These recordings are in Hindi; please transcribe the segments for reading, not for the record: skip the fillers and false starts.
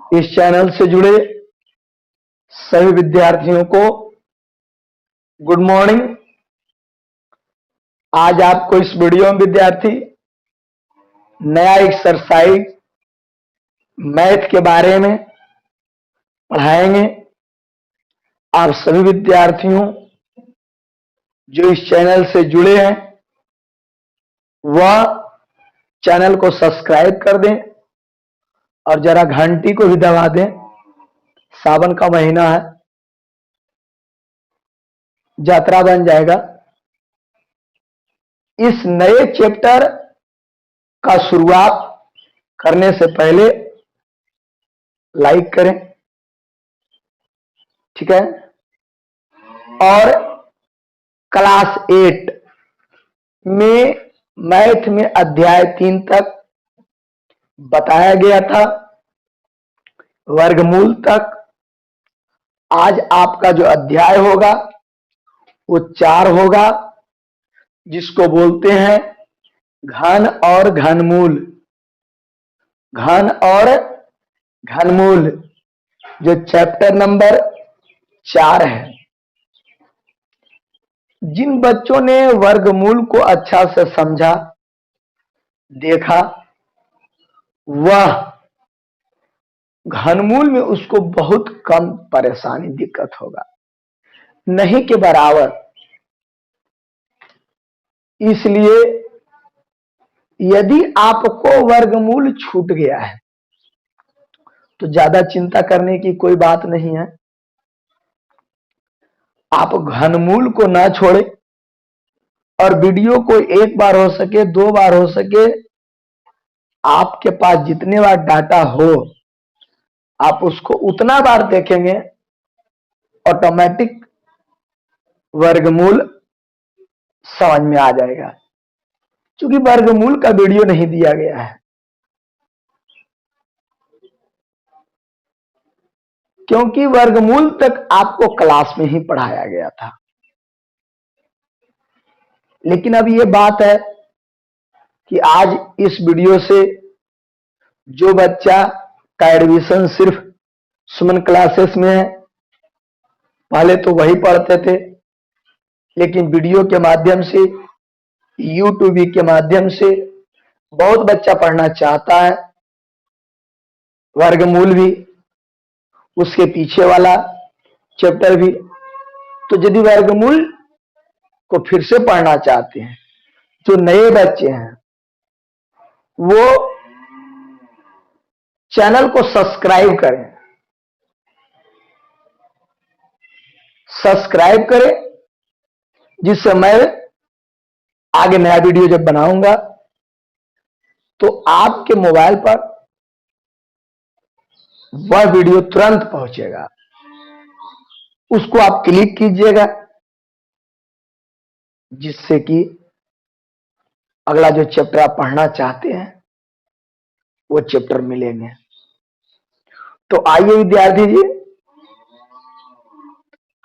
इस चैनल से जुड़े सभी विद्यार्थियों को गुड मॉर्निंग। आज आपको इस वीडियो में विद्यार्थी नया एक्सरसाइज मैथ के बारे में पढ़ाएंगे। आप सभी विद्यार्थियों जो इस चैनल से जुड़े हैं वह चैनल को सब्सक्राइब कर दें और जरा घंटी को भी दबा दें। सावन का महीना है, यात्रा बन जाएगा। इस नए चैप्टर का शुरुआत करने से पहले लाइक करें, ठीक है। और क्लास 8 में मैथ में अध्याय 3 तक बताया गया था, वर्गमूल तक। आज आपका जो अध्याय होगा वो 4 होगा, जिसको बोलते हैं घन और घनमूल। घन और घनमूल जो चैप्टर नंबर 4 है। जिन बच्चों ने वर्गमूल को अच्छा से समझा, देखा, वह घनमूल में उसको बहुत कम परेशानी दिक्कत होगा, नहीं के बराबर। इसलिए यदि आपको वर्गमूल छूट गया है तो ज्यादा चिंता करने की कोई बात नहीं है। आप घनमूल को ना छोड़े और वीडियो को एक बार हो सके, 2 बार हो सके, आपके पास जितने बार डाटा हो आप उसको उतना बार देखेंगे, ऑटोमेटिक वर्गमूल समझ में आ जाएगा। क्योंकि वर्गमूल का वीडियो नहीं दिया गया है, क्योंकि वर्गमूल तक आपको क्लास में ही पढ़ाया गया था। लेकिन अब ये बात है कि आज इस वीडियो से जो बच्चा का एडमिशन सिर्फ सुमन क्लासेस में है, पहले तो वही पढ़ते थे, लेकिन वीडियो के माध्यम से, यूट्यूब के माध्यम से बहुत बच्चा पढ़ना चाहता है, वर्गमूल भी, उसके पीछे वाला चैप्टर भी। तो यदि वर्गमूल को फिर से पढ़ना चाहते हैं, जो नए बच्चे हैं वो चैनल को सब्सक्राइब करें। सब्सक्राइब करें, जिससे मैं आगे नया वीडियो जब बनाऊंगा तो आपके मोबाइल पर वह वीडियो तुरंत पहुंचेगा। उसको आप क्लिक कीजिएगा, जिससे कि अगला जो चैप्टर आप पढ़ना चाहते हैं वो चैप्टर मिलेंगे। तो आइए विद्यार्थी जी,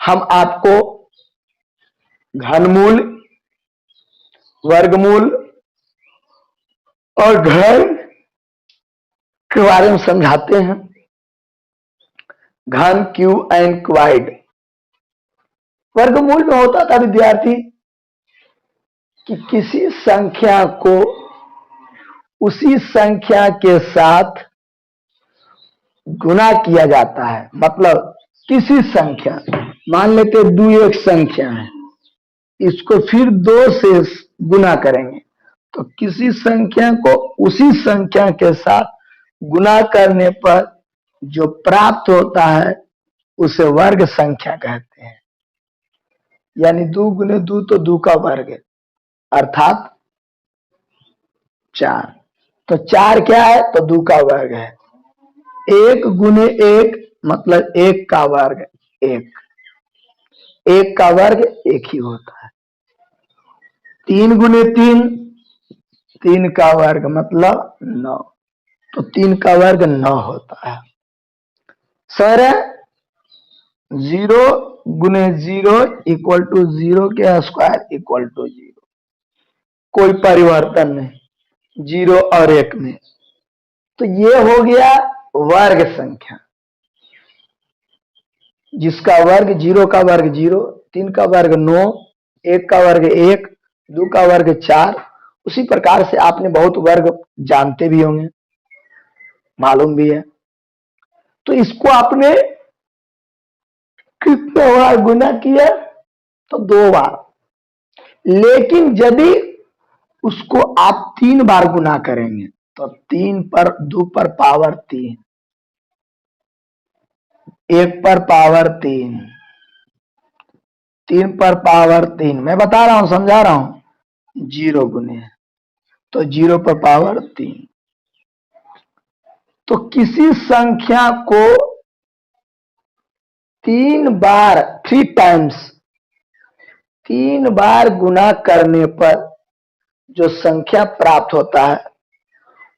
हम आपको घनमूल, वर्गमूल और घन के बारे में समझाते हैं। घन, क्यू एंड क्वाइड। वर्गमूल में होता था विद्यार्थी कि किसी संख्या को उसी संख्या के साथ गुना किया जाता है। मतलब किसी संख्या, मान लेते 2 एक संख्या है, इसको फिर 2 से गुना करेंगे तो किसी संख्या को उसी संख्या के साथ गुना करने पर जो प्राप्त होता है उसे वर्ग संख्या कहते हैं। यानी 2 गुने 2 तो 2 का वर्ग है, अर्थात 4। तो 4 क्या है? तो 2 का वर्ग है। 1 गुने 1 मतलब 1 का वर्ग 1। 1 का वर्ग 1 ही होता है। 3 गुने 3, 3 का वर्ग मतलब 9। तो 3 का वर्ग 9 होता है। सर 0 गुने 0 इक्वल टू 0 के स्क्वायर इक्वल टू 0। कोई परिवर्तन नहीं 0 और 1 में। तो ये हो गया वर्ग संख्या, जिसका वर्ग 0 का वर्ग 0, 3 का वर्ग 9, 1 का वर्ग 1, 2 का वर्ग 4। उसी प्रकार से आपने बहुत वर्ग जानते भी होंगे, मालूम भी है। तो इसको आपने कितने बार गुना किया? तो 2 बार। लेकिन यदि उसको आप 3 बार गुना करेंगे तो 3 पर 2 पर पावर 3, 1 पर पावर 3, 3 पर पावर 3, मैं बता रहा हूं, समझा रहा हूं। 0 गुने तो 0 पर पावर 3। तो किसी संख्या को 3 बार, 3 टाइम्स, 3 बार गुना करने पर जो संख्या प्राप्त होता है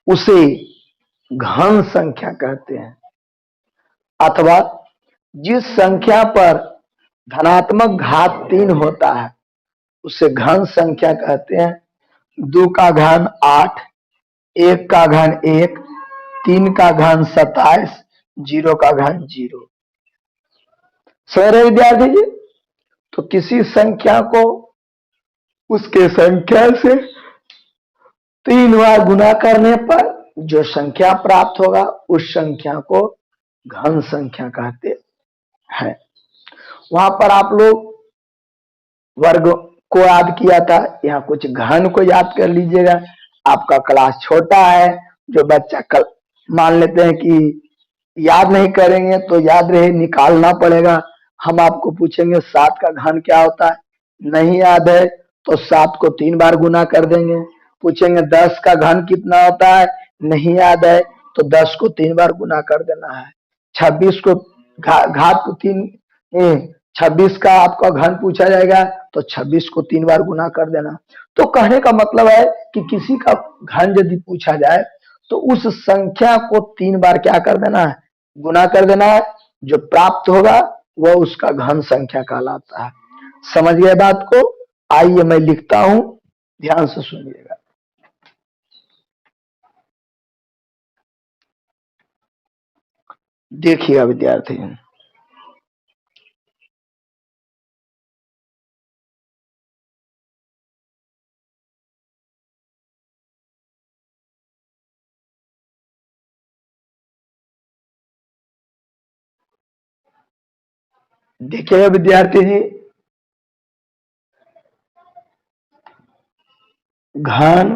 उसे घन संख्या कहते हैं। अथवा जिस संख्या पर धनात्मक घात 3 होता है उसे घन संख्या कहते हैं। 2 का घन 8, 1 का घन 1, 3 का घन 27, 0 का घन 0। समझ रहे विद्यार्थी जी? तो किसी संख्या को उसके संख्या से 3 बार गुना करने पर जो संख्या प्राप्त होगा उस संख्या को घन संख्या कहते हैं। वहां पर आप लोग वर्ग को याद किया था, यहाँ कुछ घन को याद कर लीजिएगा। आपका क्लास छोटा है, जो बच्चा कल मान लेते हैं कि याद नहीं करेंगे तो याद रहे, निकालना पड़ेगा। हम आपको पूछेंगे 7 का घन क्या होता है, नहीं याद है तो 7 को 3 बार गुना कर देंगे। पूछेंगे 10 का घन कितना होता है, नहीं याद है तो 10 को 3 बार गुना कर देना है। 26 को घात को 3, 26 का आपका घन पूछा जाएगा तो 26 को 3 बार गुना कर देना। तो कहने का मतलब है कि किसी का घन यदि पूछा जाए तो उस संख्या को 3 बार क्या कर देना है, गुना कर देना है। जो प्राप्त होगा वह उसका घन संख्या कहलाता है। समझ गए बात को? आइए मैं लिखता हूं, ध्यान से सुनिएगा। देखिएगा विद्यार्थी, देखिएगा विद्यार्थी जी, घन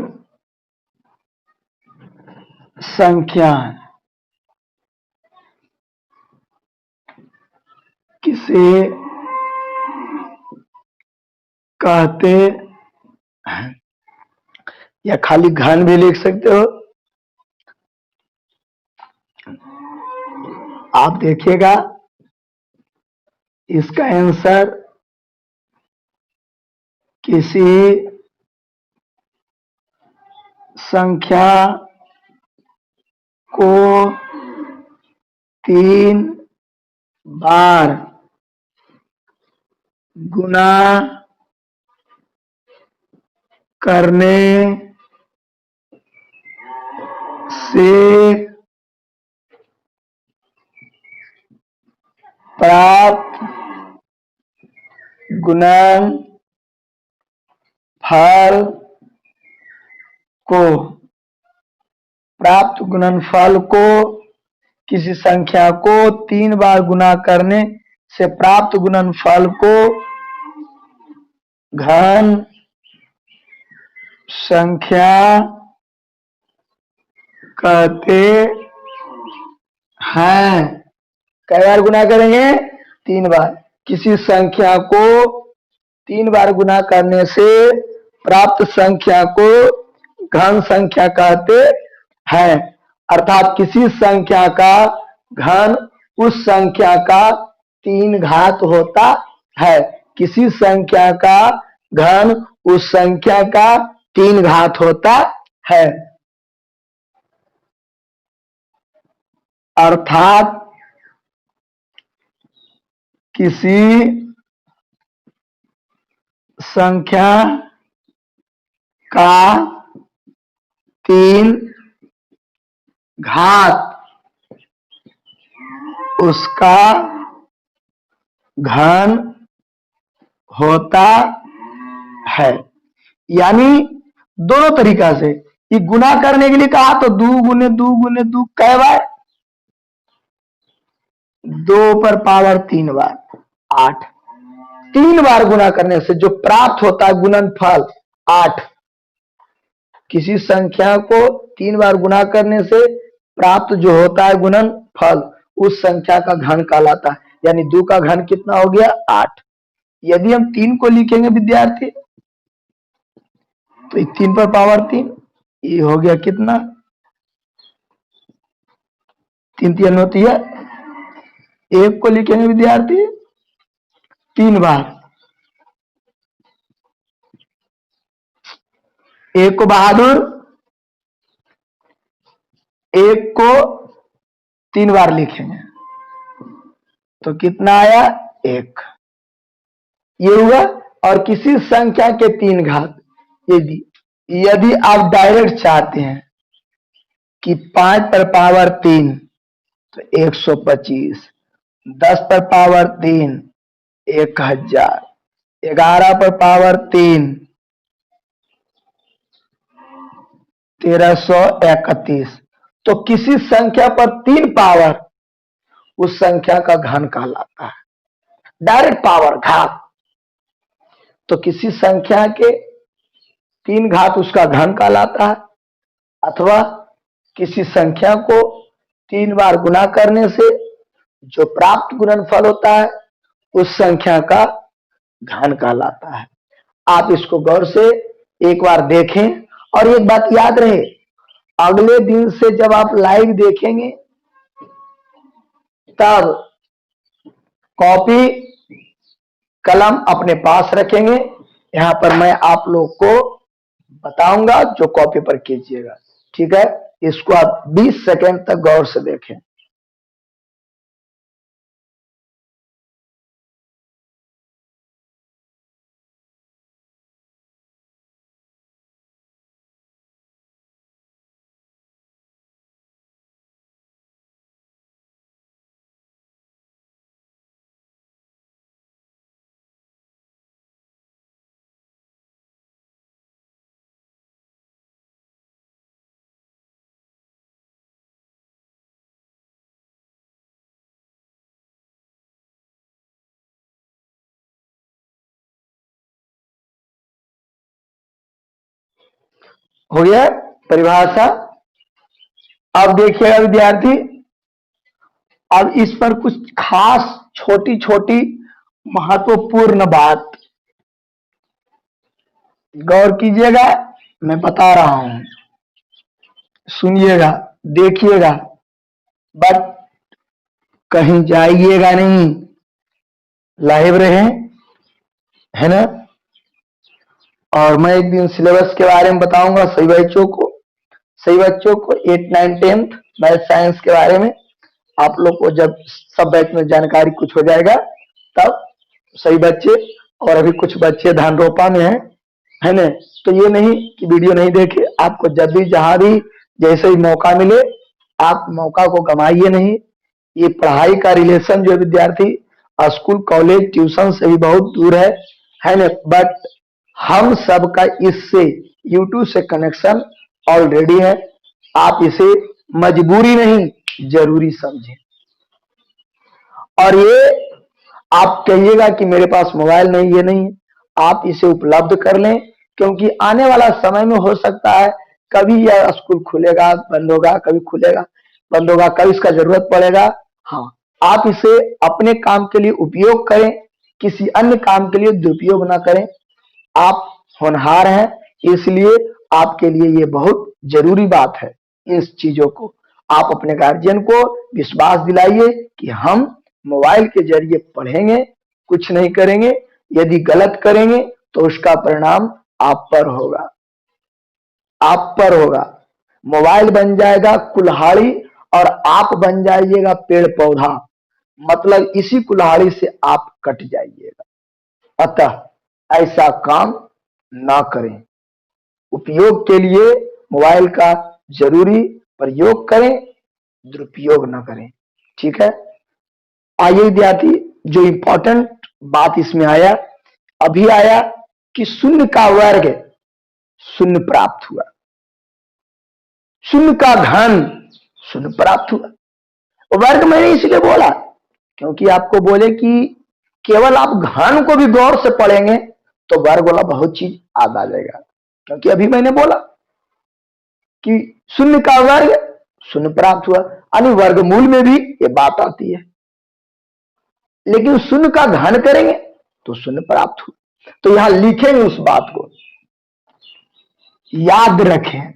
संख्या किसे कहते हैं, या खाली घन भी लिख सकते हो। आप देखिएगा इसका आंसर किसी संख्या को 3 बार गुना करने से प्राप्त गुणनफल को, प्राप्त गुणनफल को, किसी संख्या को 3 बार गुना करने से प्राप्त गुणनफल को घन संख्या कहते हैं। कई बार गुना करेंगे? 3 बार। किसी संख्या को 3 बार गुना करने से प्राप्त संख्या को घन संख्या कहते हैं। अर्थात किसी संख्या का घन उस संख्या का 3 घात होता है। किसी संख्या का घन उस संख्या का 3 घात होता है। अर्थात किसी संख्या का 3 घात उसका घन होता है। यानी दोनों तरीका से, ये गुना करने के लिए कहा तो दू कै बार, 2 पर पावर 3 बार 8। 3 बार गुना करने से जो प्राप्त होता है गुणनफल 8। किसी संख्या को 3 बार गुना करने से प्राप्त जो होता है गुणनफल, उस संख्या का घन कहलाता है। यानी 2 का घन कितना हो गया? 8। यदि हम 3 को लिखेंगे विद्यार्थी, तो 3 पर पावर 3, ये हो गया कितना? 3 3 होती है। 1 को लिखेंगे विद्यार्थी 3 बार, 1 को बहादुर, 1 को 3 बार लिखेंगे तो कितना आया? 1। ये हुआ। और किसी संख्या के 3 घात, यदि आप डायरेक्ट चाहते हैं कि 5 पर पावर 3 तो 125, 10 पर पावर 3 1000, 11 पर पावर 3 1331। तो किसी संख्या पर 3 पावर उस संख्या का घन कहलाता है। डायरेक्ट पावर घात, तो किसी संख्या के 3 घात उसका घन कहलाता है, अथवा किसी संख्या को 3 बार गुना करने से जो प्राप्त गुणनफल होता है उस संख्या का घन कहलाता है। आप इसको गौर से एक बार देखें। और एक बात याद रहे, अगले दिन से जब आप लाइव देखेंगे तब कॉपी कलम अपने पास रखेंगे। यहां पर मैं आप लोग को बताऊंगा, जो कॉपी पर कीजिएगा। ठीक है, इसको आप 20 सेकंड तक गौर से देखें। हो गया परिभाषा। अब देखिएगा विद्यार्थी, अब इस पर कुछ खास छोटी छोटी महत्वपूर्ण बात गौर कीजिएगा, मैं बता रहा हूं, सुनिएगा, देखिएगा, बट कहीं जाइएगा नहीं, लाइव रहे, है ना। और मैं एक दिन सिलेबस के बारे में बताऊंगा सही बच्चों को, 8 9 10 मैथ साइंस के बारे में। आप लोग को जब सब बैच में जानकारी कुछ हो जाएगा तब सही बच्चे, और अभी कुछ बच्चे धान रोपा में है ना, तो ये नहीं कि वीडियो नहीं देखे। आपको जब भी जहां भी जैसे ही मौका मिले आप मौका को गंवाइए नहीं। ये पढ़ाई का रिलेशन जो विद्यार्थी स्कूल कॉलेज ट्यूशन से भी बहुत दूर है ना, बट हम सबका इससे यूट्यूब से कनेक्शन ऑलरेडी है। आप इसे मजबूरी नहीं जरूरी समझें। और ये आप कहिएगा कि मेरे पास मोबाइल नहीं, ये नहीं है, आप इसे उपलब्ध कर लें, क्योंकि आने वाला समय में हो सकता है कभी यह स्कूल खुलेगा बंद होगा, कभी खुलेगा बंद होगा, कभी इसका जरूरत पड़ेगा। हाँ, आप इसे अपने काम के लिए उपयोग करें, किसी अन्य काम के लिए दुरुपयोग ना करें। आप होनहार हैं, इसलिए आपके लिए ये बहुत जरूरी बात है। इस चीजों को आप अपने गार्जियन को विश्वास दिलाइए कि हम मोबाइल के जरिए पढ़ेंगे, कुछ नहीं करेंगे। यदि गलत करेंगे तो उसका परिणाम आप पर होगा, आप पर होगा। मोबाइल बन जाएगा कुल्हाड़ी और आप बन जाइएगा पेड़ पौधा, मतलब इसी कुल्हाड़ी से आप कट जाइएगा। अतः ऐसा काम ना करें। उपयोग के लिए मोबाइल का जरूरी प्रयोग करें, दुरुपयोग ना करें। ठीक है, आइए विद्यार्थी, जो इंपॉर्टेंट बात इसमें आया, अभी आया कि शून्य का वर्ग शून्य प्राप्त हुआ, शून्य का घन शून्य प्राप्त हुआ। वर्ग मैंने इसलिए बोला क्योंकि आपको बोले कि केवल आप घन को भी गौर से पढ़ेंगे तो वर्ग वाला बहुत चीज याद आ जाएगा। क्योंकि अभी मैंने बोला कि शून्य का वर्ग शून्य प्राप्त हुआ, यानी वर्गमूल में भी ये बात आती है। लेकिन शून्य का घन करेंगे तो शून्य प्राप्त हुआ। तो यहां लिखेंगे, उस बात को याद रखें।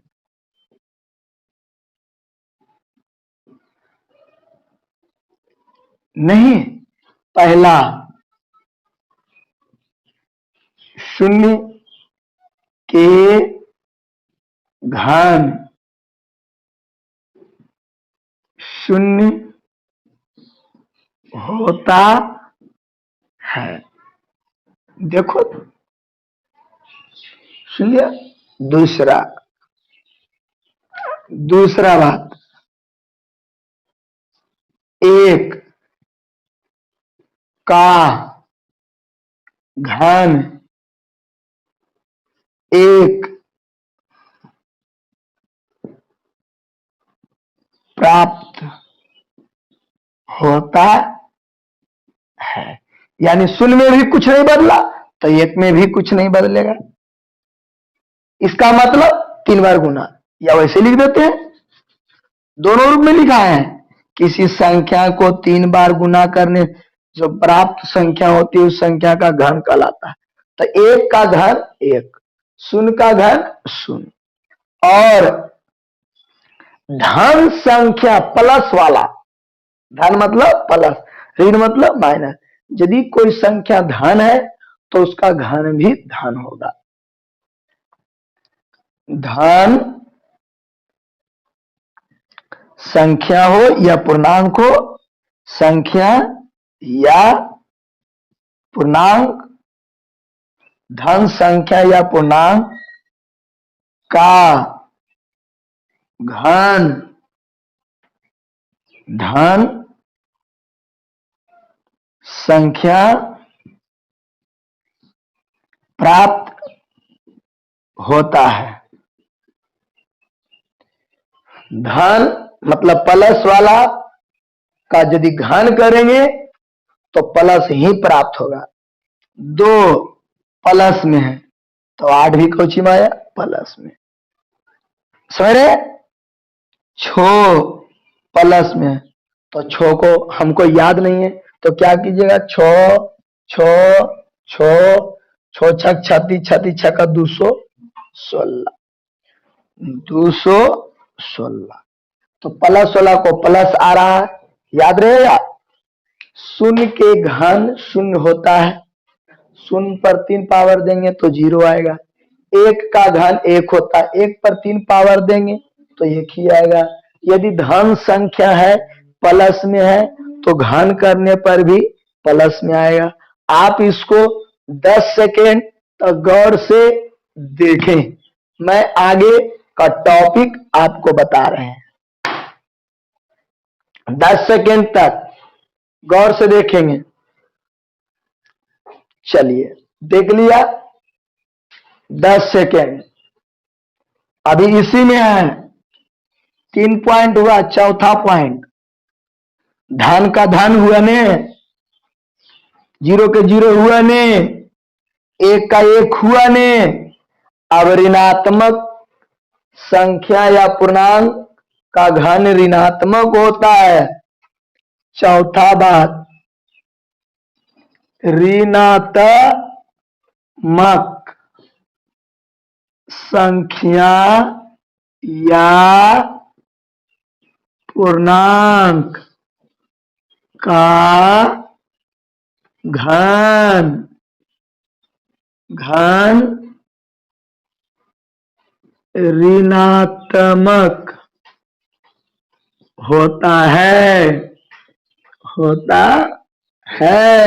नहीं, पहला शून्य के घन शून्य होता है। देखो, सुनिए, दूसरा बात, एक का घन एक प्राप्त होता है। यानी शून्य में भी कुछ नहीं बदला तो एक में भी कुछ नहीं बदलेगा। इसका मतलब 3 बार गुना, या वैसे लिख देते हैं, दोनों रूप में लिखा है। किसी संख्या को 3 बार गुना करने जो प्राप्त संख्या होती है उस संख्या का घन कहलाता है। तो एक का घन एक, शून्य का घन शून्य, और धन संख्या प्लस वाला, धन मतलब प्लस, ऋण मतलब माइनस, यदि कोई संख्या धन है तो उसका घन भी धन होगा। धन संख्या हो या पूर्णांक हो, संख्या या पूर्णांक, धन संख्या या पूर्णांक का घन धन संख्या प्राप्त होता है। धन मतलब प्लस वाला का यदि घन करेंगे तो प्लस ही प्राप्त होगा। 2 प्लस में है तो 8 भी कौची में आया, प्लस में। सरे 6 प्लस में है तो 6 को हमको याद नहीं है तो क्या कीजिएगा, 6 6 6 6 छक 36, 36 छक्का 216, 216। तो प्लस वाला को प्लस आ रहा है, याद रहेगा। शून्य के घन शून्य होता है, शून्य पर 3 पावर देंगे तो 0 आएगा। एक का घन 1 होता है, 1 पर 3 पावर देंगे तो 1 ही आएगा। यदि धन संख्या है, प्लस में है, तो घन करने पर भी प्लस में आएगा। आप इसको 10 सेकेंड तक गौर से देखें, मैं आगे का टॉपिक आपको बता रहे हैं। 10 सेकेंड तक गौर से देखेंगे। चलिए, देख लिया 10 सेकेंड। अभी इसी में है, 3 पॉइंट हुआ, चौथा पॉइंट धन का धन हुआ ने, 0 के 0 हुआ ने, 1 का 1 हुआ ने। अब ऋणात्मक संख्या या पूर्णांक का घन ऋणात्मक होता है। चौथा बात, ऋणात्मक संख्या या पूर्णांक का घन ऋणात्मक होता है।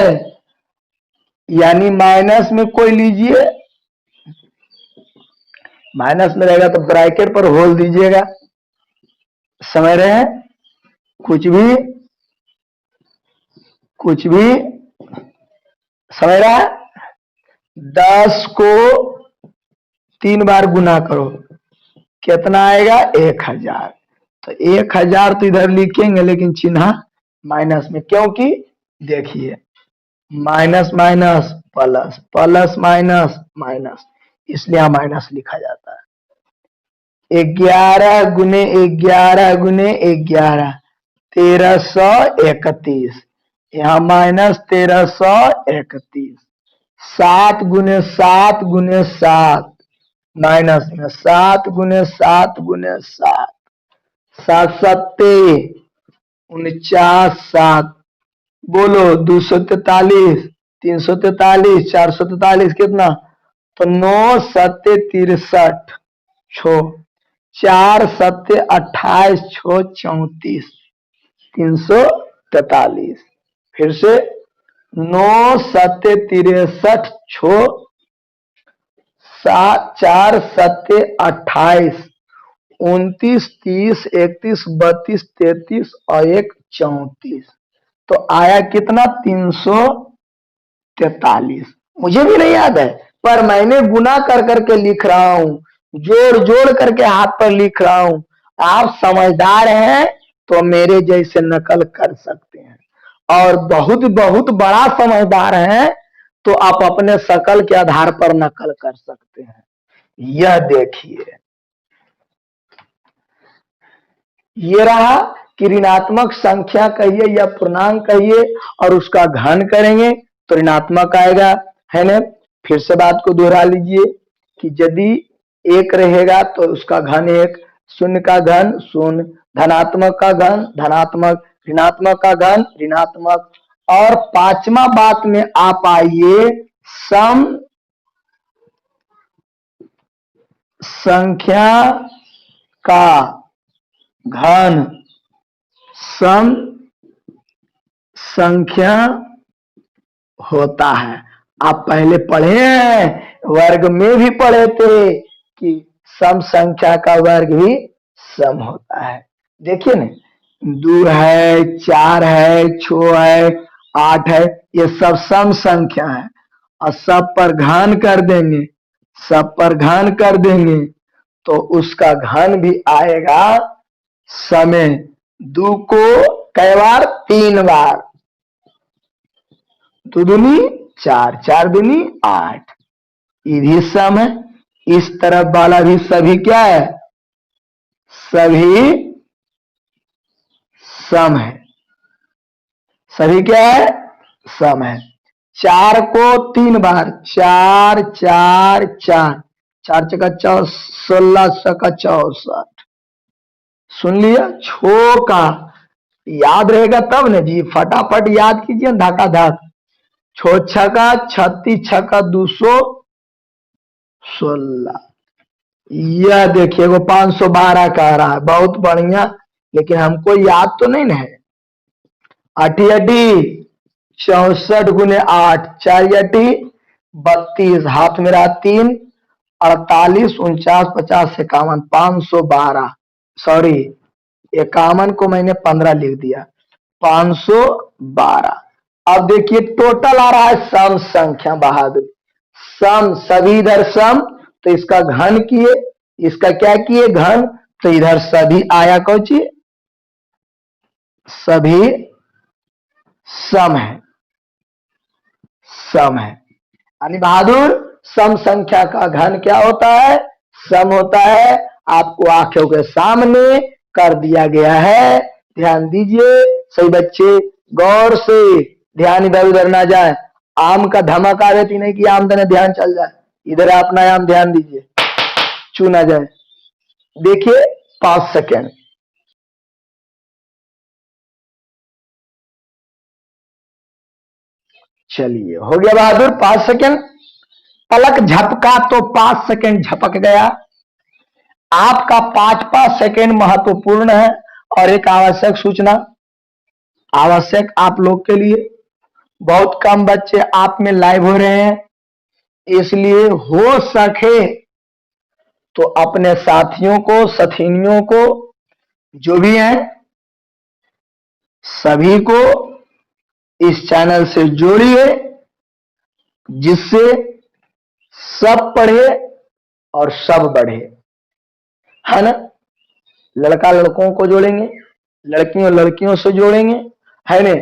यानी माइनस में कोई लीजिए, माइनस में रहेगा तो ब्रैकेट पर होल दीजिएगा, समझ रहे हैं। कुछ भी कुछ भी समझ रहा है। 10 को 3 बार गुना करो, कितना आएगा? 1000। तो 1000 तो इधर लिखेंगे लेकिन चिन्ह माइनस में, क्योंकि देखिए minus minus plus, plus minus minus, इसलिए यहाँ माइनस लिखा जाता है। 11 गुने 11 गुने 11, 1331, यहाँ माइनस 1331। 7 गुने 7 गुने 7, माइनस में 7 गुने 7 गुने 7, 7 सत्ते 49, 7 बोलो 243, 343, 443 कितना? तो 9 सत्ते 63, छो 4 सत्ते 28, छो 34, 343। फिर से 9 सत्ते 63, छो 4 सत्ते 28, 29, 30, 31, 32, 33 और 1 34। तो आया कितना? 343। मुझे भी नहीं याद है, पर मैंने गुना कर करके लिख रहा हूं, जोड़ जोड़ करके हाथ पर लिख रहा हूं। आप समझदार हैं तो मेरे जैसे नकल कर सकते हैं, और बहुत बहुत बड़ा समझदार हैं तो आप अपने शकल के आधार पर नकल कर सकते हैं। यह देखिए, ये रहा कि ऋणात्मक संख्या कहिए या पूर्णांक कहिए और उसका घन करेंगे तो ऋणात्मक आएगा, है ना। फिर से बात को दोहरा लीजिए कि यदि 1 रहेगा तो उसका घन 1, शून्य का घन शून्य, धनात्मक का घन धनात्मक, ऋणात्मक का घन ऋणात्मक। और 5वां बात में आप आइए, सम संख्या का घन सम संख्या होता है। आप पहले पढ़े हैं, वर्ग में भी पढ़े थे कि सम संख्या का वर्ग भी सम होता है। देखिए ना, 2 है, 4 है, 6 है, 8 है, ये सब सम संख्या है और सब पर घन कर देंगे, सब पर घन कर देंगे तो उसका घन भी आएगा समय। 2 को कई बार? 3 बार, 2 दूनी 4, 4 दूनी 8, ये भी सम है। इस तरफ वाला भी सभी क्या है? सभी सम है। सभी क्या है? सम है। 4 को 3 बार, 4 4 4, 4 चका 16, 16 64, सुन लिया। छो का याद रहेगा तब न जी, फटाफट याद कीजिए, धाका धाक। छो छका 36, छका 216। यह देखिए वो 512 कह रहा है, बहुत बढ़िया, लेकिन हमको याद तो नहीं है। 8 अटी 64 गुने 8, 4 अटी 32, हाथ मेरा 3, 48, 49, 50, 51, 512, सॉरी 51 को मैंने 15 लिख दिया, 512। अब देखिए टोटल आ रहा है सम संख्या बहादुर, सम सभी इधर सम, तो इसका घन किए, इसका क्या किए? घन। तो इधर सभी आया कौची? सभी सम है, सम है। यानी बहादुर सम संख्या का घन क्या होता है? सम होता है। आपको आंखों के सामने कर दिया गया है, ध्यान दीजिए सही बच्चे, गौर से, ध्यान इधर उधर ना जाए। आम का धमक आ रही नहीं कि आम देने ध्यान चल जाए, इधर अपना आम ध्यान दीजिए, छू ना जाए। देखिए 5 सेकेंड, चलिए हो गया बहादुर 5 सेकेंड। पलक झपका तो 5 सेकेंड झपक गया। आपका 5वां सेकेंड महत्वपूर्ण है और एक आवश्यक सूचना, आवश्यक आप लोग के लिए। बहुत कम बच्चे आप में लाइव हो रहे हैं, इसलिए हो सके तो अपने साथियों को, सथिनियों को, जो भी हैं सभी को इस चैनल से जोड़िए, जिससे सब पढ़े और सब बढ़े, है ना। लड़का लड़कों को जोड़ेंगे, लड़कियों लड़कियों से जोड़ेंगे, है ना,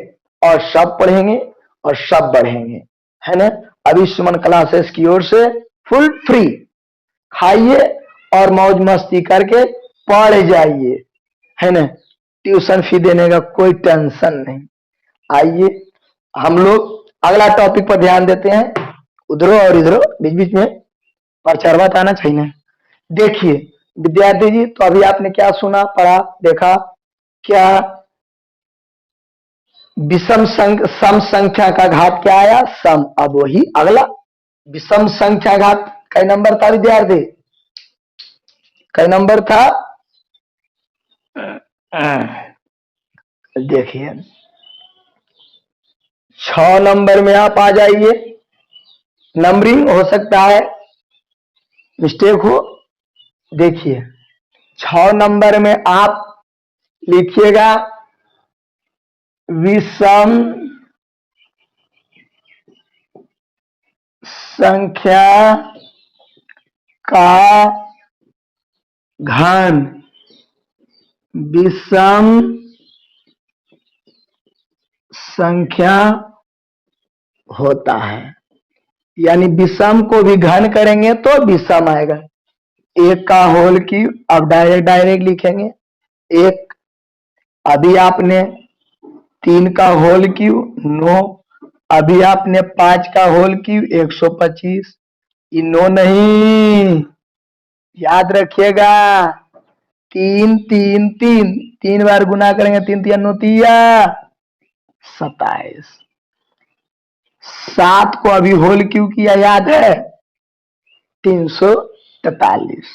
और सब पढ़ेंगे और सब बढ़ेंगे, है ना। अभी सुमन क्लासेस की ओर से फुल फ्री खाइए और मौज मस्ती करके पढ़ जाइए, है ना। ट्यूशन फी देने का कोई टेंशन नहीं। आइए हम लोग अगला टॉपिक पर ध्यान देते हैं। उधरो और इधरो बीच बीच में परचरवा आना चाहिए। देखिए विद्यार्थी जी, तो अभी आपने क्या सुना, पढ़ा, देखा? क्या सम संख्या का घात क्या आया? सम। अब वही अगला विषम संख्या घात कई नंबर था विद्यार्थी? कई नंबर था? देखिए 6 नंबर में आप आ जाइए। नंबरिंग हो सकता है मिस्टेक हो। देखिए 6 नंबर में आप लिखिएगा विषम संख्या का घन। विषम संख्या होता है, यानी विषम को भी घन करेंगे तो विषम आएगा। एक का होल क्यूब, अब डायरेक्ट डायरेक्ट लिखेंगे एक। अभी आपने 3 का होल क्यूब 9, अभी आपने 5 का होल क्यूब 125। ये 9 नहीं, याद रखिएगा। 3 3 3 3 बार गुना करेंगे, 3 3 9 27। 7 को अभी होल क्यों किया याद है? 343।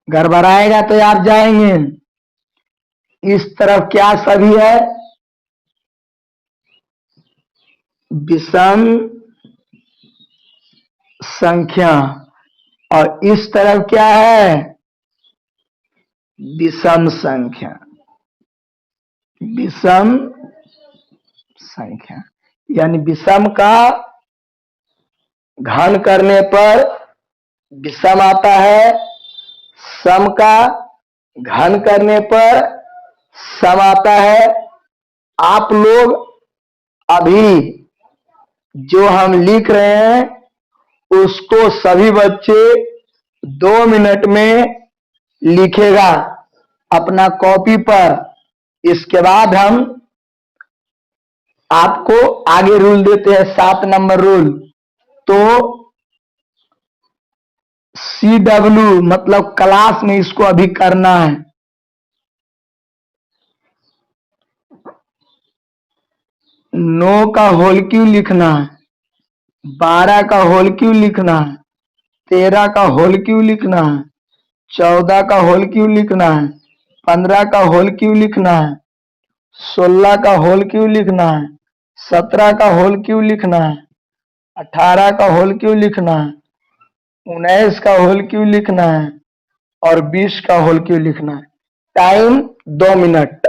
गड़बड़ाएगा तो आप जाएंगे। इस तरफ क्या सभी है? विषम संख्या। और इस तरफ क्या है? विषम संख्या। विषम संख्या यानी विषम का घन करने पर विषम आता है, सम का घन करने पर सम आता है। आप लोग अभी जो हम लिख रहे हैं उसको सभी बच्चे 2 मिनट में लिखेगा अपना कॉपी पर। इसके बाद हम आपको आगे रूल देते हैं, 7 नंबर रूल। तो CW मतलब क्लास में इसको अभी करना है। 9 का होल क्यों लिखना है, 12 का होल क्यों लिखना है, 13 का होल क्यों लिखना है, 14 का होल क्यों लिखना है, 15 का होल क्यों लिखना है, 16 का होल क्यों लिखना है, 17 का होल क्यों लिखना है, 18 का होल क्यों लिखना है, 19 का होल क्यों लिखना है और 20 का होल क्यों लिखना है। Time 2 minute.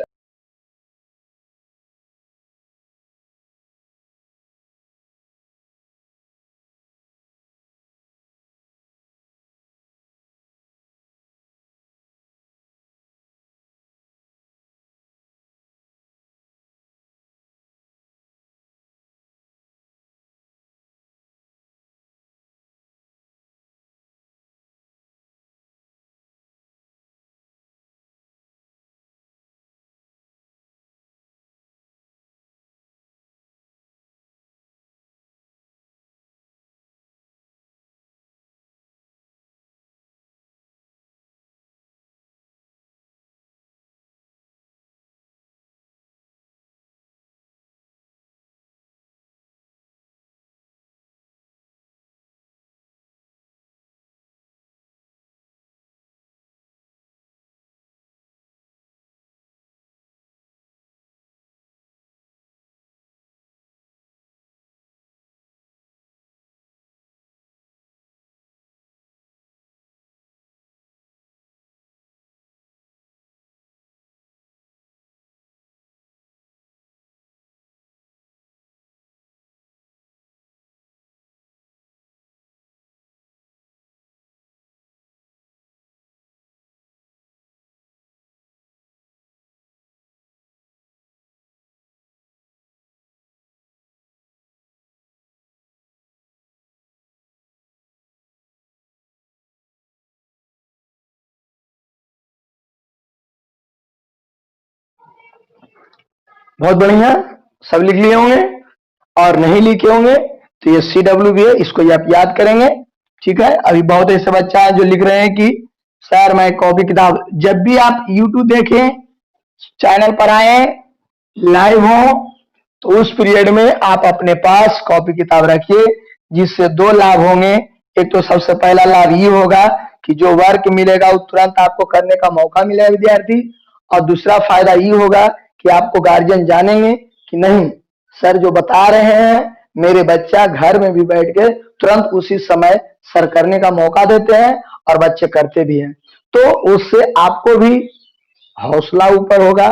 बहुत बढ़िया, सब लिख लिए होंगे, और नहीं लिखे होंगे तो ये CWB है, इसको ये आप याद करेंगे। ठीक है, अभी बहुत ऐसे बच्चा है जो लिख रहे हैं कि सर मैं कॉपी किताब, जब भी आप YouTube देखें, चैनल पर आए, लाइव हो, तो उस पीरियड में आप अपने पास कॉपी किताब रखिए, जिससे दो लाभ होंगे। एक तो सबसे पहला लाभ ये होगा कि जो वर्क मिलेगा वो तुरंत आपको करने का मौका मिलेगा विद्यार्थी, और दूसरा फायदा ये होगा कि आपको गार्जियन जानेंगे कि नहीं सर जो बता रहे हैं, मेरे बच्चा घर में भी बैठ के तुरंत उसी समय सर करने का मौका देते हैं और बच्चे करते भी हैं। तो उससे आपको भी हौसला ऊपर होगा,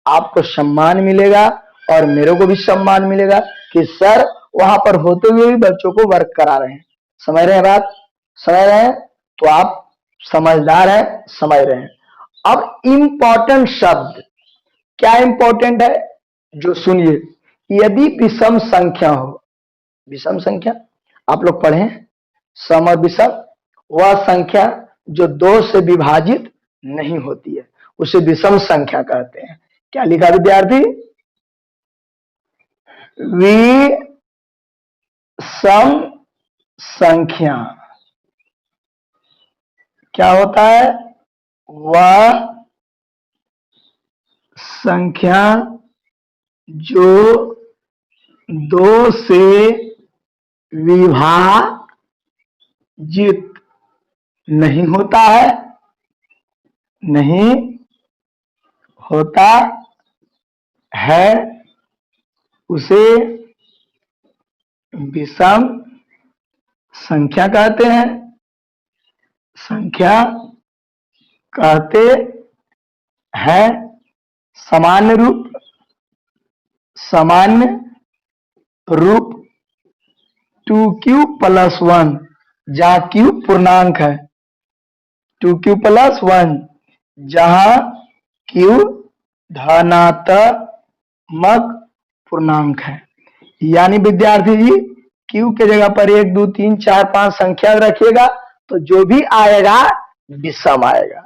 आपको सम्मान मिलेगा, और मेरे को भी सम्मान मिलेगा कि सर वहां पर होते हुए भी बच्चों को वर्क करा रहे हैं। समझ रहे हैं बात? समझ रहे हैं? तो आप समझदार हैं, समझ रहे हैं। अब इंपॉर्टेंट शब्द क्या इंपॉर्टेंट है जो सुनिए, यदि विषम संख्या हो, विषम संख्या आप लोग पढ़े हैं, सम और विषम, वह संख्या जो दो से विभाजित नहीं होती है उसे विषम संख्या कहते हैं। क्या लिखा विद्यार्थी? विषम संख्या क्या होता है? वह संख्या जो दो से विभाजित नहीं होता है, नहीं होता है, उसे विषम संख्या कहते हैं। संख्या कहते हैं। सामान्य रूप, सामान्य रूप 2q+1, जहां q पूर्णांक है, 2q+1, जहां q धनात्मक पूर्णांक है। यानी विद्यार्थी जी q के जगह पर 1 2 3 4 5 संख्या रखिएगा तो जो भी आएगा विषम आएगा।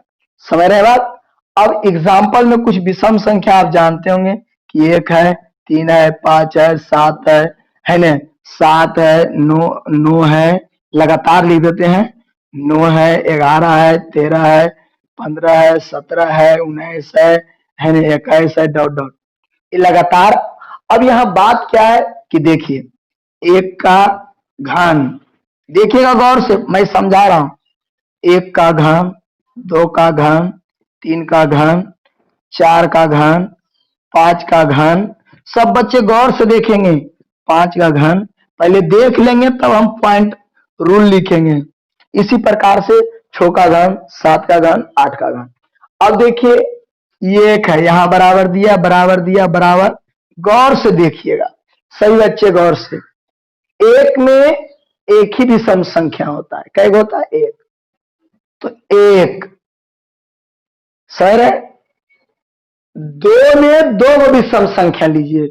समझ रहे हैं बात? अब एग्जाम्पल में कुछ विषम संख्या आप जानते होंगे कि 1 है, 3 है, 5 है, 7 है ना, 7 है, 9 है, लगातार लिख देते हैं, 9 है, 11 है, 13 है, 15 है, 17 है, 19 है ना, 21 है, डॉट डॉट, ये लगातार। अब यहाँ बात क्या है कि देखिए, एक का घन, देखिएगा गौर से, मैं समझा रहा हूं, एक का घन, दो का घन, तीन का घन, चार का घन, पांच का घन, सब बच्चे गौर से देखेंगे। पांच का घन पहले देख लेंगे तब हम पॉइंट रूल लिखेंगे। इसी प्रकार से 6 का घन, 7 का घन, 8 का घन। अब देखिए ये एक है, यहां बराबर दिया, बराबर दिया, बराबर, गौर से देखिएगा सही बच्चे, गौर से। एक में एक ही विषम संख्या होता है, कैसे होता है? एक, तो एक सर है। दो में दो विषम संख्या लीजिए,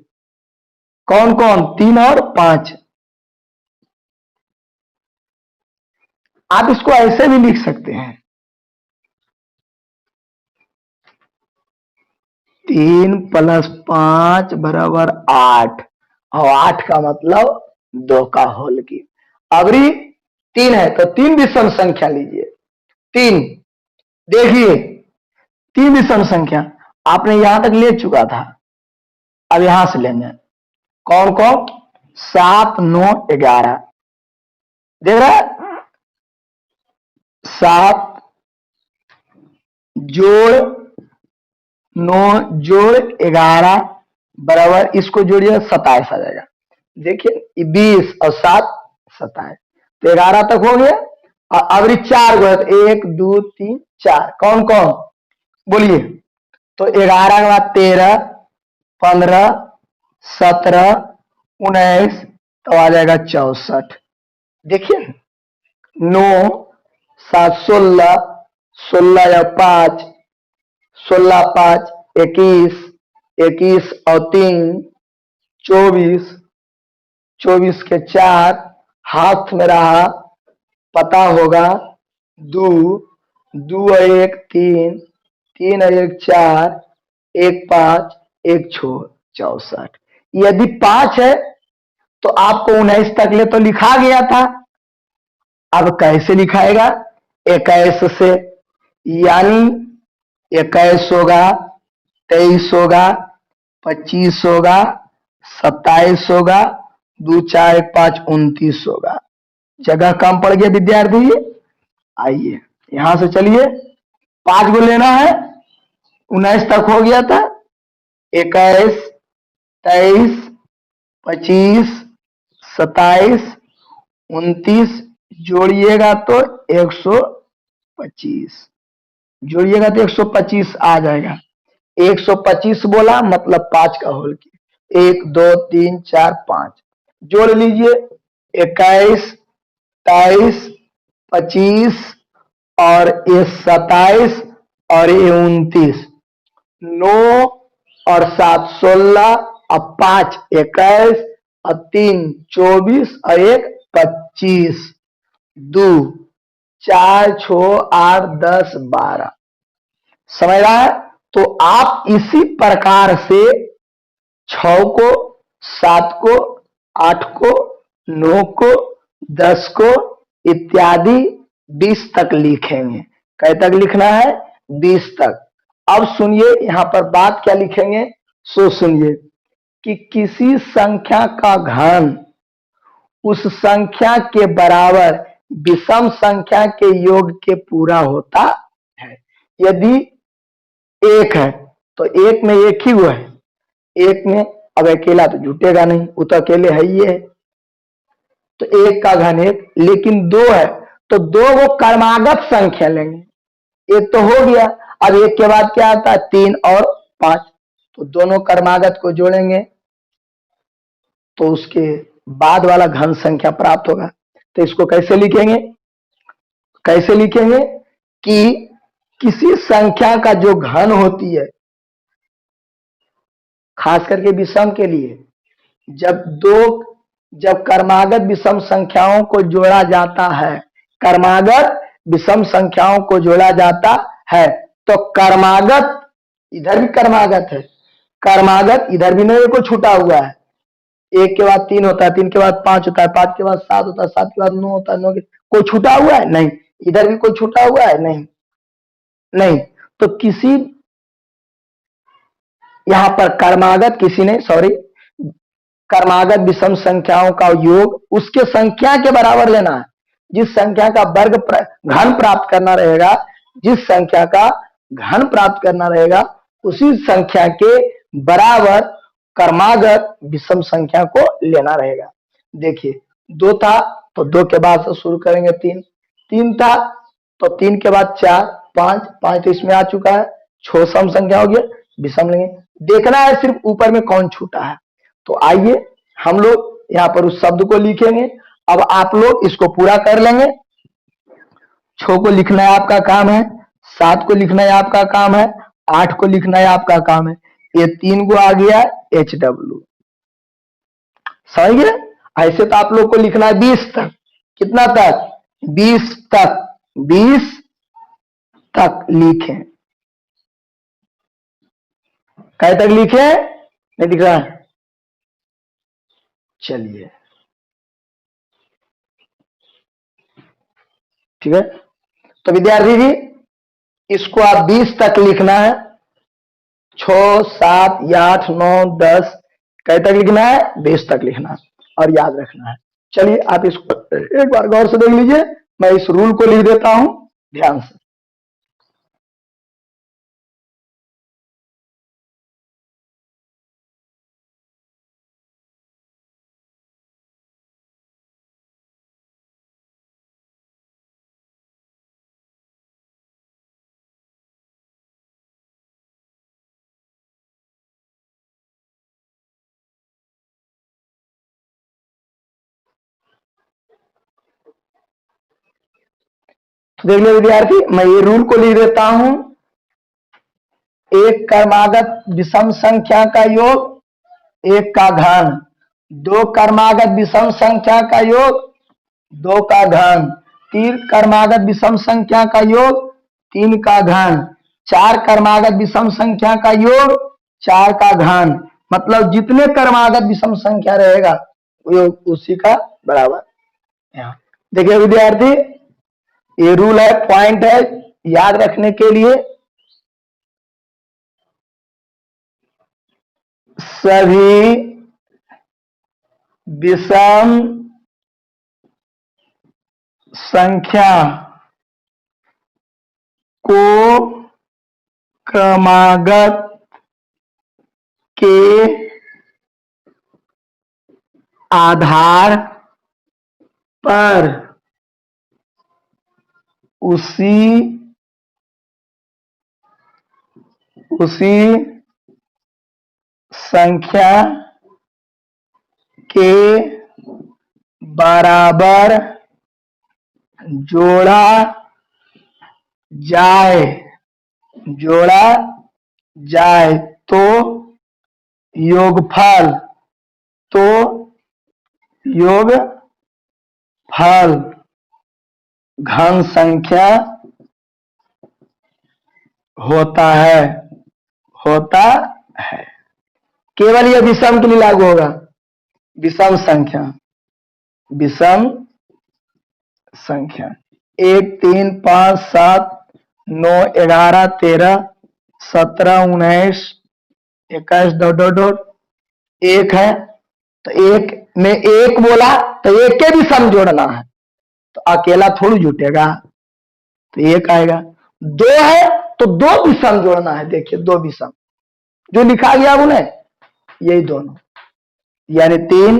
कौन कौन? 3 और 5। आप इसको ऐसे भी लिख सकते हैं, 3 + 5 = 8, और 8 का मतलब 2 का होल की। अबरी 3 है तो 3 विषम संख्या लीजिए, 3, देखिए 3 विषम संख्या आपने यहां तक ले चुका था, अब यहां से लेंगे, कौन कौन? 7 9 11, देख रहा है? 7 जोड़ 9 जोड़ 11 बराबर, इसको जोड़िए 27 आ जाएगा। देखिए 20 और 7 27, तो 11 तक हो गया। और अबरी 4 गो, 1 2 3 4, कौन कौन बोलिए? तो 11 के बाद 13 15 17 19, तो आ जाएगा 64। देखिए 9 7 16, 16 या 5, 16 5 21, 21 और 3 24, 24 के 4 हाथ में रहा, पता होगा 2, 2 और 1 3, 3 और 1 4, 1 5 1 छोड़, 64। यदि 5 है तो आपको 19 तक ले तो लिखा गया था, अब कैसे लिखाएगा? 21 से, यानी 21 होगा, 23 होगा, 25 होगा, 27 होगा, 2 4 1 5 29 होगा। जगह कम पड़ गया विद्यार्थी। आइए यहां से चलिए, 5 को लेना है, 19 तक हो गया था, 21, 23, 25, 27, 29, जोड़िएगा तो 125, जोड़िएगा तो 125 आ जाएगा। 125 बोला मतलब 5 का होल किया, 1 2 3 4 5, जोड़ लीजिए, 21, 23, 25 और ये 27 और ये 29, 9 और 7 16 और 5 21 और 3 24 और 1 25, 2 4 6 8 10 12। समझ रहा है? तो आप इसी प्रकार से 6 को, 7 को, 8 को, 9 को, 10 को इत्यादि 20 तक लिखेंगे। कै तक लिखना है? 20 तक। अब सुनिए यहां पर बात क्या लिखेंगे, सो सुनिए कि किसी संख्या का घन उस संख्या के बराबर विषम संख्या के योग के पूरा होता है। यदि 1 है तो 1 में एक ही वो है, 1 में अब अकेला तो जुटेगा नहीं, वो तो अकेले है ही है, तो 1 का घन 1, लेकिन 2 है तो 2 को क्रमागत संख्या लेंगे, 1 तो हो गया, अब 1 के बाद क्या आता है? 3 और 5, तो दोनों क्रमागत को जोड़ेंगे तो उसके बाद वाला घन संख्या प्राप्त होगा। तो इसको कैसे लिखेंगे? कैसे लिखेंगे कि किसी संख्या का जो घन होती है, खास करके विषम के लिए, जब क्रमागत विषम संख्याओं को जोड़ा जाता है, क्रमागत विषम संख्याओं को जोड़ा जाता है, तो क्रमागत इधर भी क्रमागत है, क्रमागत इधर भी नहीं को छूटा हुआ है, 1 के बाद 3 होता है, 3 के बाद 5 होता है, 5 के बाद 7 होता है, 7 के बाद 9 होता है, 9 के कोई छूटा हुआ है? नहीं। इधर भी कोई छूटा हुआ है? नहीं, नहीं। तो किसी यहां पर क्रमागत किसी ने क्रमागत विषम संख्याओं का योग उसके संख्या के बराबर लेना है, जिस संख्या का वर्ग घन प्राप्त करना रहेगा, जिस संख्या का घन प्राप्त करना रहेगा उसी संख्या के बराबर क्रमागत विषम संख्या को लेना रहेगा। देखिए 2 था तो 2 के बाद से शुरू करेंगे, 3, 3 था तो 3 के बाद 4, 5, 5 तो इसमें आ चुका है, 6 सम संख्या हो गया, विषम लेंगे, देखना है सिर्फ ऊपर में कौन छूटा है। तो आइए हम लोग यहां पर उस शब्द को लिखेंगे। अब आप लोग इसको पूरा कर लेंगे। 6 को लिखना है आपका काम है, 7 को लिखना है आपका काम है, 8 को लिखना है आपका काम है, ये 3 को आ गया HW, समझ गए? ऐसे तो आप लोग को लिखना है 20 तक, कितना तक? 20 तक, 20 तक लिखें। कै तक लिखे? नहीं दिख रहा? चलिए ठीक है। तो विद्यार्थी जी इसको आप 20 तक लिखना है, 6 7 8 9 10 कै तक लिखना है? 20 तक लिखना है और याद रखना है। चलिए आप इसको एक बार गौर से देख लीजिए, मैं इस रूल को लिख देता हूं ध्यान से। तो देख लो विद्यार्थी, मैं ये रूल को लिख देता हूं, एक क्रमागत विषम संख्या का योग, 1 का घन, 2 क्रमागत विषम संख्या का योग, 2 का घन, 3 क्रमागत विषम संख्या का योग, 3 का घन, 4 क्रमागत विषम संख्या का योग, 4 का घन, मतलब जितने क्रमागत विषम संख्या रहेगा वो उसी का बराबर। यहाँ देखिए विद्यार्थी, ये रूल है, पॉइंट है याद रखने के लिए। सभी विषम संख्या को क्रमागत के आधार पर उसी संख्या के बराबर जोड़ा जाए तो योगफल घन संख्या होता है। केवल यह विषम के लिए लागू होगा। विषम संख्या 1 3 5 7 9 11 13 17 19 21 डॉट डॉट डॉट 1 है, तो एक में एक बोला तो एक के भी सम जोड़ना है, तो अकेला थोड़ी जुटेगा, तो एक आएगा। 2 है तो 2 भी सम जोड़ना है। देखिए 2 भी सम जो लिखा गया उन्हें यही दोनों, यानी 3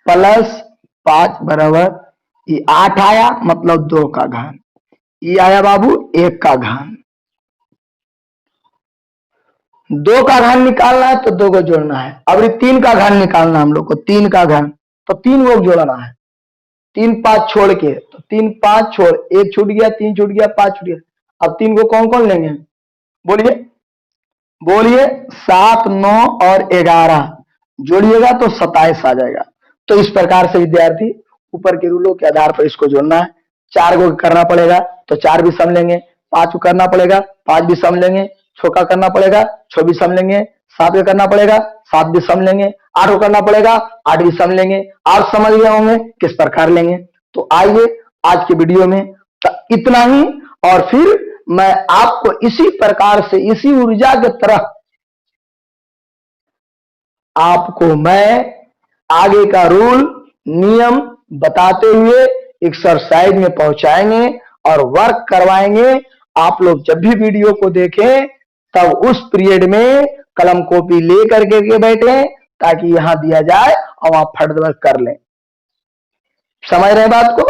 प्लस 5 बराबर ये 8 आया, मतलब 2 का घन। ये आया बाबू 1 का घन। 2 का घन निकालना है तो 2 को जोड़ना है। अब ये 3 का घन निकालना हम लोग को, 3 का घन तो 3 को जोड़ना है। 3 5 छोड़ के, तो 3 5 छोड़ 1 छूट गया, 3 छूट गया, 5 छूट गया। अब 3 को कौन कौन लेंगे, बोलिए 7 9 और 11 जोड़िएगा तो 27 आ जाएगा। तो इस प्रकार से विद्यार्थी ऊपर के रूलों के आधार पर इसको जोड़ना है। 4 को करना पड़ेगा तो 4 भी सम लेंगे, 5 को करना पड़ेगा 5 भी सम लेंगे, 6 का करना पड़ेगा 6 भी सम लेंगे, 7 का करना पड़ेगा 7 भी सम लेंगे, 8 को करना पड़ेगा 8 भी सम लेंगे। आप समझ गए होंगे किस प्रकार लेंगे। तो आइए आज के वीडियो में इतना ही, और फिर मैं आपको इसी प्रकार से इसी ऊर्जा की तरह आपको मैं आगे का रूल नियम बताते हुए एक्सरसाइज में पहुंचाएंगे और वर्क करवाएंगे। आप लोग जब भी वीडियो को देखें तब उस पीरियड में कलम कॉपी ले करके के बैठे, ताकि यहां दिया जाए और आप फटाफट कर लें। समझ रहे बात को।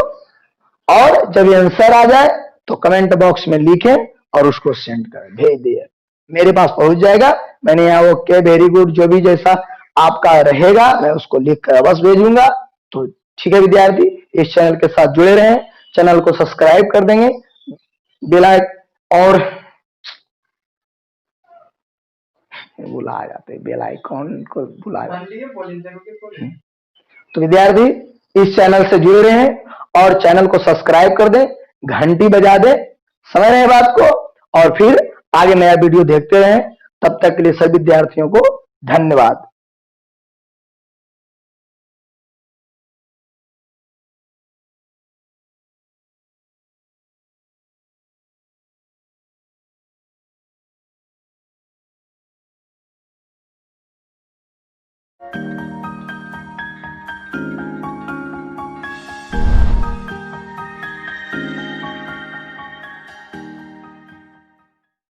और जब ये आंसर आ जाए तो कमेंट बॉक्स में लिखें और उसको सेंड करें, भेज दिए, मेरे पास पहुंच जाएगा। मैंने यहाँ ओके वेरी गुड जो भी जैसा आपका रहेगा मैं उसको लिख कर बस भेजूंगा। तो ठीक है विद्यार्थी, इस चैनल के साथ जुड़े रहें, चैनल को सब्सक्राइब कर देंगे, बेल आइकन और बुला जाते बेल आइकॉन को बुला जाते। तो विद्यार्थी इस चैनल से जुड़े रहें और चैनल को सब्सक्राइब कर दें, घंटी बजा दें। समझ रहे हैं बात को। और फिर आगे नया वीडियो देखते रहें। तब तक के लिए सभी विद्यार्थियों को धन्यवाद।